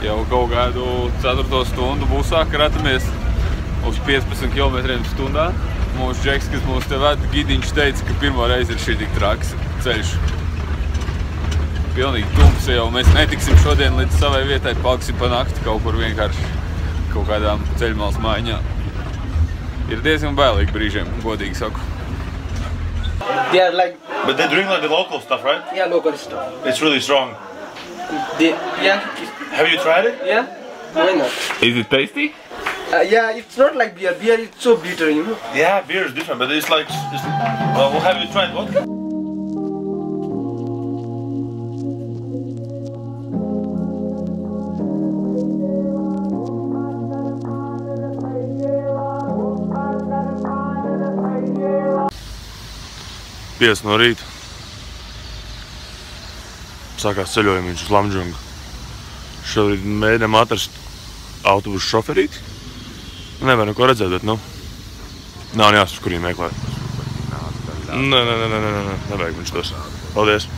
Jau kaut kādu 4. stundu busā kratamies uz 15 km/h. Mūsu džeks, kas mūs te ved, gidiņš teica, ka pirmo reizi ir šī tik traks ceļš. Pilnīgi tums jau. Mēs netiksim šodien līdz savai vietai, paliksim pa nakti kaut kur vienkārši kaut kādām ceļmalas maiņām. Ir diezgan bailīgi brīžiem, godīgi saku. They are like... But they drink like the local stuff, right? Yeah, local stuff. It's really strong. Yeah. Have you tried it? Yeah. Why not? Is it tasty? Yeah, it's not like beer. Beer is so bitter, you know. Yeah, beer is different, but it's like... Well, have you tried vodka? Pies no rīta. Sākās ceļojumiņš uz Lamdžungu. Šobrīd mēģinām atrast autobusu šoferīti. Nevar neko redzēt, bet nu... Nav jāsas, kur viņi meklē. Nevajag viņš tos. Paldies!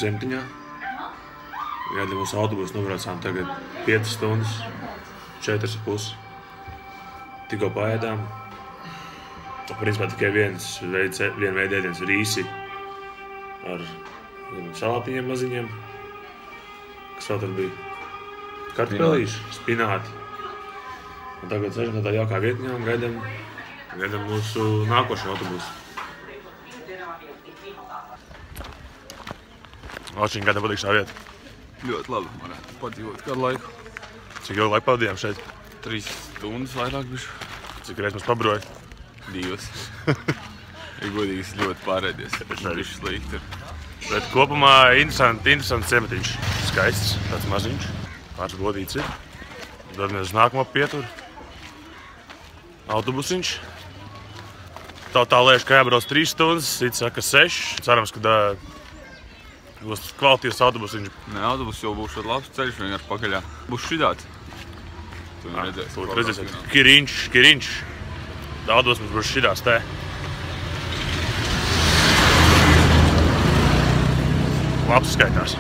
Zemtiņā. Gaidām mūsu autobusu, nobraucām tagad 5 stundas, 4,5. Tikko paēdām. Principā tikai viena veida ēdiens rīsi ar salātiņiem maziņiem. Kas vēl tur bija? Kartupelīši, spināti. Un tagad sēžam tādā jaukā vietņā un gaidām mūsu nākošo autobusu. Očiņ, kā tev patīk šā vieta? Ļoti labi, varētu padzīvot kādu laiku. Cik ilgi laiku pavadījām šeit? 3 stundas vairāk bišu. Cik reiz mums pabroja? 2. Ir godīgi, es ļoti pārēdies. Bišķi slikti ir. Bet kopumā interesants ciematiņš. Skaists, tāds maziņš. Pāris godīts ir. Dodamies uz nākamo pieturu. Autobusiņš. Tā liekas, ka jābrauc 3 stundas, cits saka 6. Cerams, ka būs kvalitīvs autobusiņš. Nē, autobus jau būs šāds labs ceļš, vienkārši pakaļā. Būs šitāds. Tu redzēsiet. Kiriņš. Autobus mums būs šitās te. Labs skaitās.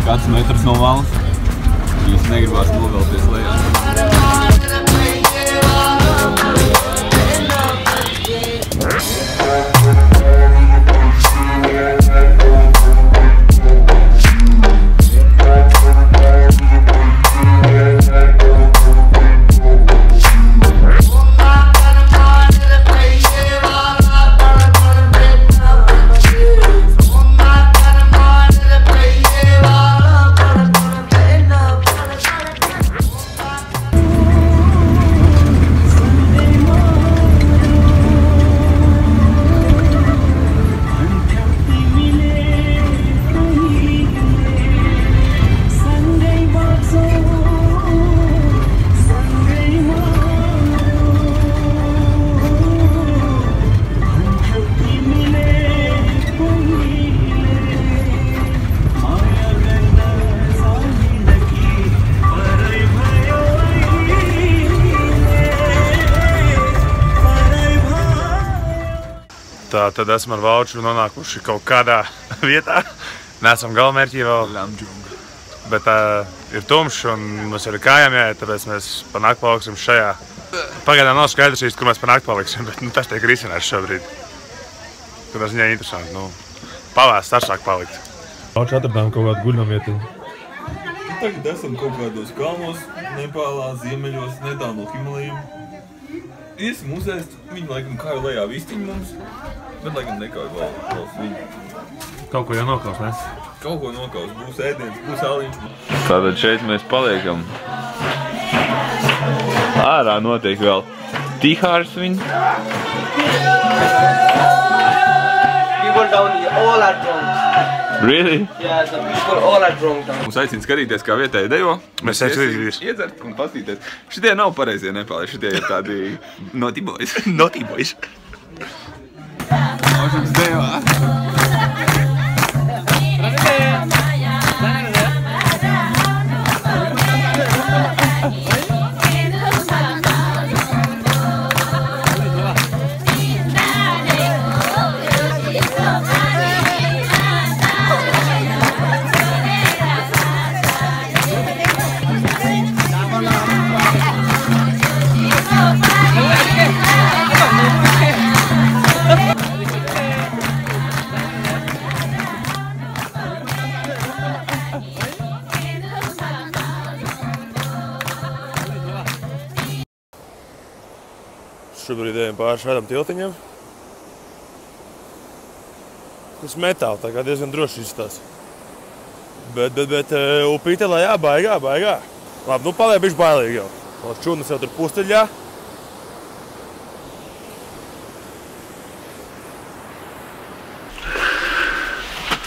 Kāds metrs no malas. Jūs negribās novelties lejā. Tad esam ar vauču nonākuši kaut kādā vietā. Neesam galamērķī vēl. Lamdžunga. Bet ir tumšs un mums arī kājām jāiet, tāpēc mēs pa nakti paliksim šajā. Pagaidām nav skaidrs īsti, kur mēs pa nakti paliksim, bet tas tiek risināts šobrīd. Kad ziņā interesanti. Pavēsts ar sāk palikt. Vauču atradām kaut kādu guļamvietiņu. Tagad esam kaut kādos kalnos, Nepālā, ziemeļos, netālu no Himalajiem. iesim uzēst, viņi laikam kāju lejā vistiņu mums, bet laikam nekāju vēl sviņu. Kaut ko jau nokaus, ne? Kaut ko nokaus, būs ēdiens, būs āliņš. Tātad šeit mēs paliekam. Ārā notiek vēl tihārs viņu. People down here, all are drunk. Really? Yeah, the people all are drunk down. Mums aicina skatīties, kā vietēji dejo. Mēs skatīties. Iedzert un paskatīties. Šitie nav pareizie nepāli, šitie ir tādi naughty boys. Naughty boys. Mūžams dejo. Šobrīd ejam pāri šādam tiltiņam. Tas metāli, tā kā diezgan droši izstās. Bet upīte lejā, baigā. Labi, nu paliek bišķi bailīgi jau. Čūnas jau tur pusteļā.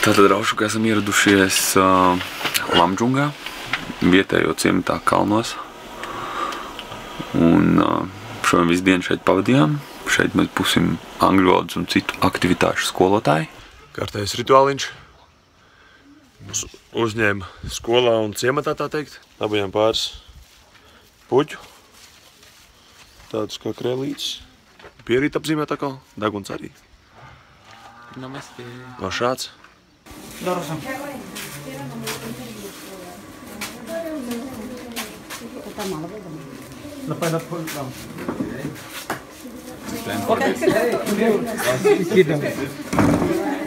Tātad Raušukā esam ieradušies Lamdžungā, vietējo ciematā kalnos. Un šodien visu dienu šeit pavadījām. Šeit mēs būsim angļu valodas un citu aktivitāšu skolotāji. Kārtējs rituāliņš. Mums uzņēma skolā un ciematā, tā teikt. Dabujām pāris puķu. Tādus kā krēlītis. Pierīt apzīmēt atkal. Deguns arī. Namaste. Vēl šāds.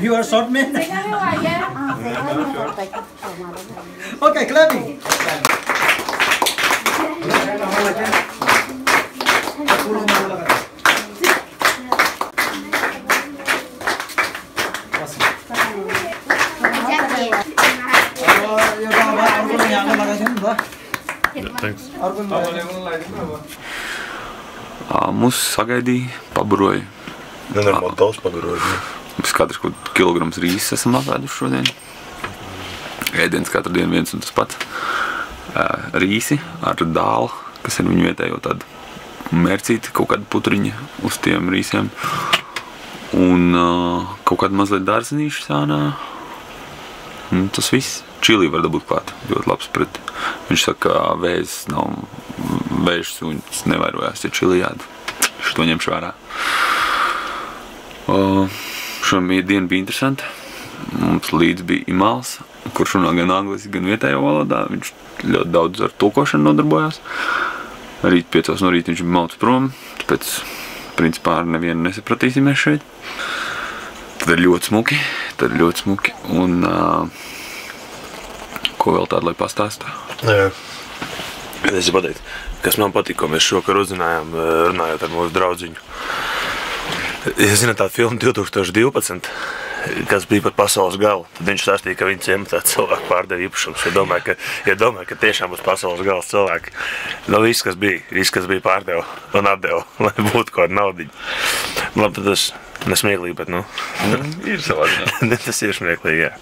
You are short man. Okay, clapping. Thanks. Mūs sagaidīja, paburoja. Nenormāli daudz paburoja. Mēs katrs kaut kilograms rīses esam apēduši šodien. Ēdiens katru dienu viens un tas pats. Rīsi ar dālu, kas ir viņu vietējo tādu mērcīti, kaut kādu putriņu uz tiem rīsiem. Un kaut kādu mazliet dārzenīšu sānā. Tas viss. Čili var dabūt klāt, ļoti labs pret. Viņš saka, ka vēzis nav, vēžas suņas nevairojās, ja čili jādu. Viņš to ņemšu vērā. Šodien diena bija interesanta. Mums līdz bija Imāls, kurš runā gan angliski, gan vietējo valodā. Viņš ļoti daudz ar tulkošanu nodarbojās. Rīt 5 no rīta viņš bija mauts prom, tāpēc principā ar nevienu nesapratīsimies šeit. Tad ir ļoti smuki. Un ko vēl tādu, lai pastāstā? Jā. Es pateicu, kas man patīk, ko mēs šokar uzzinājām, runājot ar mūsu draudziņu. Es zinu tādu filmu 2012, kas bija par pasaules galu. Tad viņš stāstīja, ka viņa ciematā cilvēku pārdeva īpašums. Ja domāju, ka tiešām būs pasaules galas cilvēki. No viss, kas bija pārdeva un atdeva, lai būtu kaut kāda naudiņa. Labi, tad tas nesmieklīgi, bet nu. Ir savā ziņā. Tas ir smieklīgi, jā.